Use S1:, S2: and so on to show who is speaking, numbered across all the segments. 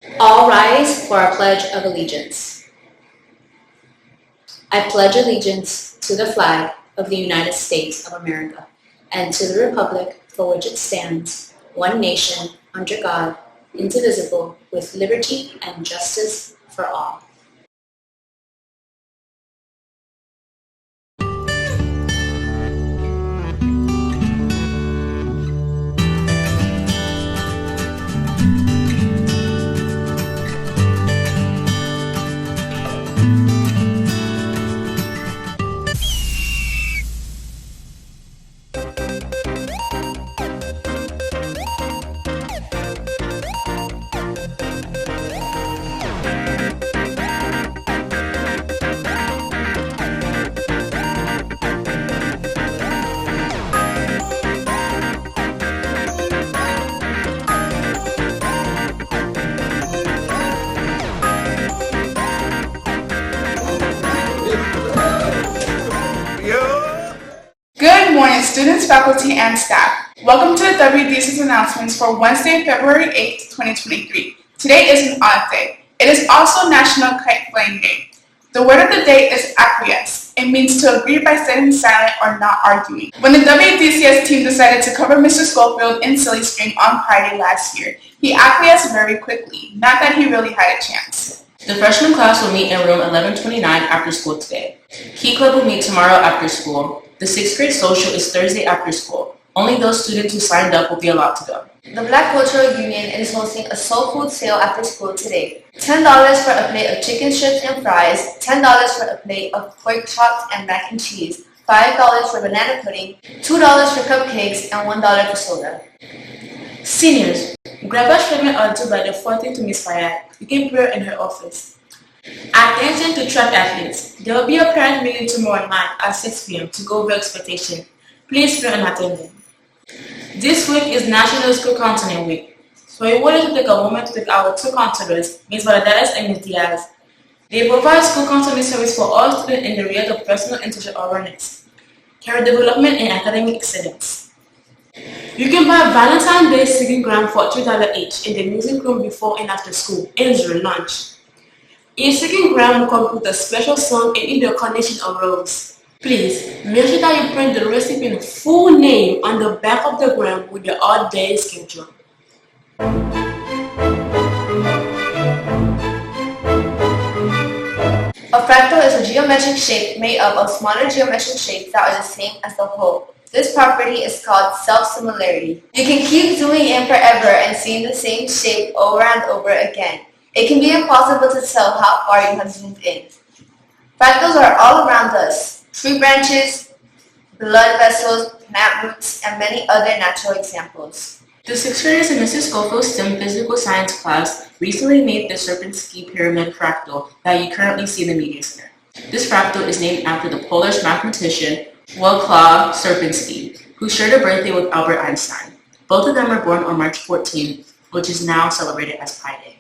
S1: All rise for our Pledge of Allegiance. I pledge allegiance to the flag of the United States of America and to the republic for which it stands, one nation, under God, indivisible, with liberty and justice for all.
S2: Good morning, students, faculty, and staff. Welcome to the WDC's announcements for Wednesday, February 8th, 2023. Today is an odd day. It is also National Kite Flying Day. The word of the day is acquiesce. It means to agree by staying silent or not arguing. When the WDCS team decided to cover Mr. Schofield in Silly String on Friday last year, he acquiesced very quickly, not that he really had a chance.
S3: The freshman class will meet in room 1129 after school today. Key Club will meet tomorrow after school. The 6th grade social is Thursday after school. Only those students who signed up will be allowed to go.
S4: The Black Cultural Union is hosting a soul food sale after school today. $10 for a plate of chicken strips and fries, $10 for a plate of pork chops and mac and cheese, $5 for banana pudding, $2 for cupcakes, and $1 for soda.
S3: Seniors, grab a shipment or two by the 14th to Miss Fayette. You can pray in her office. Attention to track athletes. There will be a parent meeting tomorrow night at 6 p.m. to go over expectation. Please pray on attending. This week is National School Counseling Week. So we wanted to take a moment to thank our two counselors, Ms. Valadares and Ms. Diaz. They provide school counseling service for all students in the area of personal and social awareness, career development, and academic excellence. You can buy Valentine's Day singing gram for $3 each in the music room before and after school and during lunch. Each singing gram will come with a special song and in the carnation or rose. Please, make sure that you print the recipient's full name on the back of the gram with the odd day schedule.
S4: A fractal is a geometric shape made up of smaller geometric shapes that are the same as the whole. This property is called self-similarity. You can keep zooming in forever and seeing the same shape over and over again. It can be impossible to tell how far you have zoomed in. Fractals are all around us. Tree branches, blood vessels, plant roots, and many other natural examples.
S3: The 6th graders in Mrs. Schofield's STEM physical science class recently made the Sierpinski pyramid fractal that you currently see in the media center. This fractal is named after the Polish mathematician Wacław Sierpinski, who shared a birthday with Albert Einstein. Both of them were born on March 14th, which is now celebrated as Pi Day.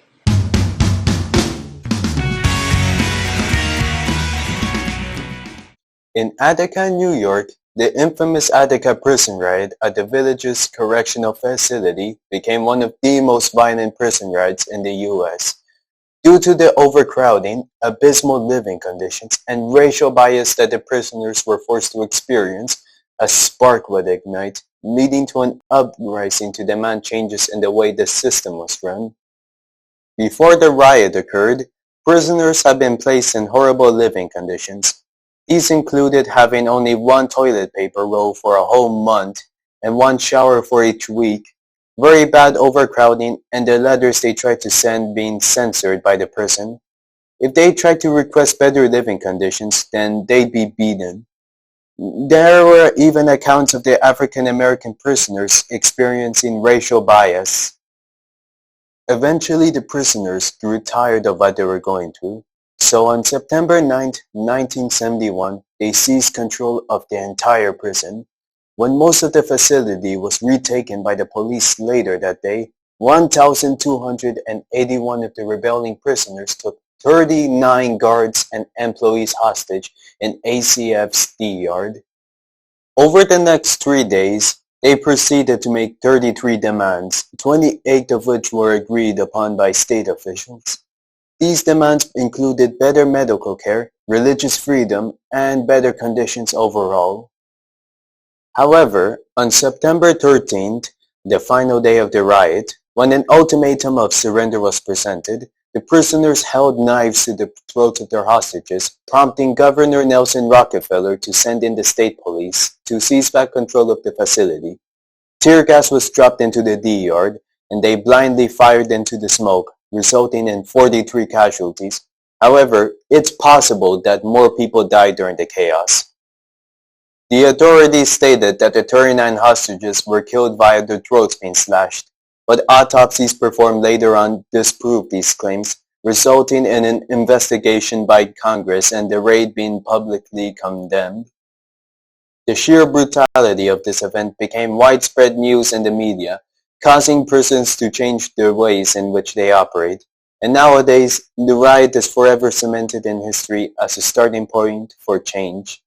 S5: In Attica, New York, the infamous Attica prison riot at the village's correctional facility became one of the most violent prison riots in the U.S. Due to the overcrowding, abysmal living conditions, and racial bias that the prisoners were forced to experience, a spark would ignite, leading to an uprising to demand changes in the way the system was run. Before the riot occurred, prisoners had been placed in horrible living conditions. These included having only one toilet paper roll for a whole month and one shower for each week, very bad overcrowding, and the letters they tried to send being censored by the prison. If they tried to request better living conditions, then they'd be beaten. There were even accounts of the African American prisoners experiencing racial bias. Eventually, the prisoners grew tired of what they were going through. So on September 9, 1971, they seized control of the entire prison. When most of the facility was retaken by the police later that day, 1,281 of the rebelling prisoners took 39 guards and employees hostage in ACF's D yard. Over the next 3 days, They proceeded to make 33 demands, 28 of which were agreed upon by state officials. These demands included better medical care, religious freedom, and better conditions overall. However, on September 13th, the final day of the riot, when an ultimatum of surrender was presented, the prisoners held knives to the throats of their hostages, prompting Governor Nelson Rockefeller to send in the state police to seize back control of the facility. Tear gas was dropped into the D yard, and they blindly fired into the smoke, resulting in 43 casualties. However, it's possible that more people died during the chaos. The authorities stated that the 39 hostages were killed via their throats being slashed, but autopsies performed later on disproved these claims, resulting in an investigation by Congress and the raid being publicly condemned. The sheer brutality of this event became widespread news in the media, causing prisons to change the ways in which they operate. And nowadays, the riot is forever cemented in history as a starting point for change.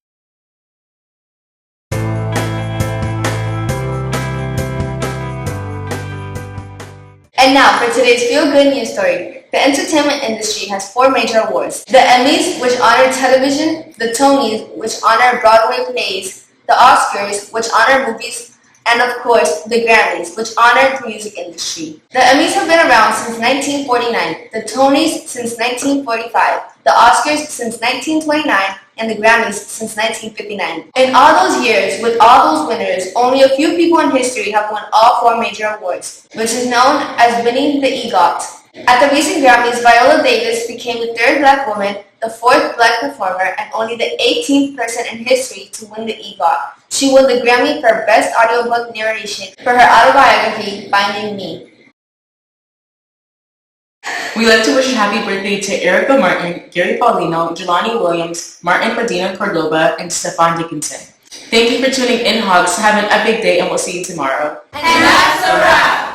S4: And now for today's feel-good news story. The entertainment industry has 4 major awards. The Emmys, which honor television, the Tonys, which honor Broadway plays, the Oscars, which honor movies, and of course, the Grammys, which honor the music industry. The Emmys have been around since 1949, the Tonys since 1945, the Oscars since 1929, and the Grammys since 1959. In all those years, with all those winners, only a few people in history have won all 4 major awards, which is known as winning the EGOT. At the recent Grammys, Viola Davis became the 3rd Black woman, the 4th Black performer, and only the 18th person in history to win the EGOT. She won the Grammy for Best Audiobook Narration for her autobiography, Finding Me.
S3: We'd like to wish a happy birthday to Erica Martin, Gary Paulino, Jelani Williams, Martin Padina Cordoba, and Stefan Dickinson. Thank you for tuning in, Hogs. Have an epic day, and we'll see you tomorrow.
S4: And that's a wrap!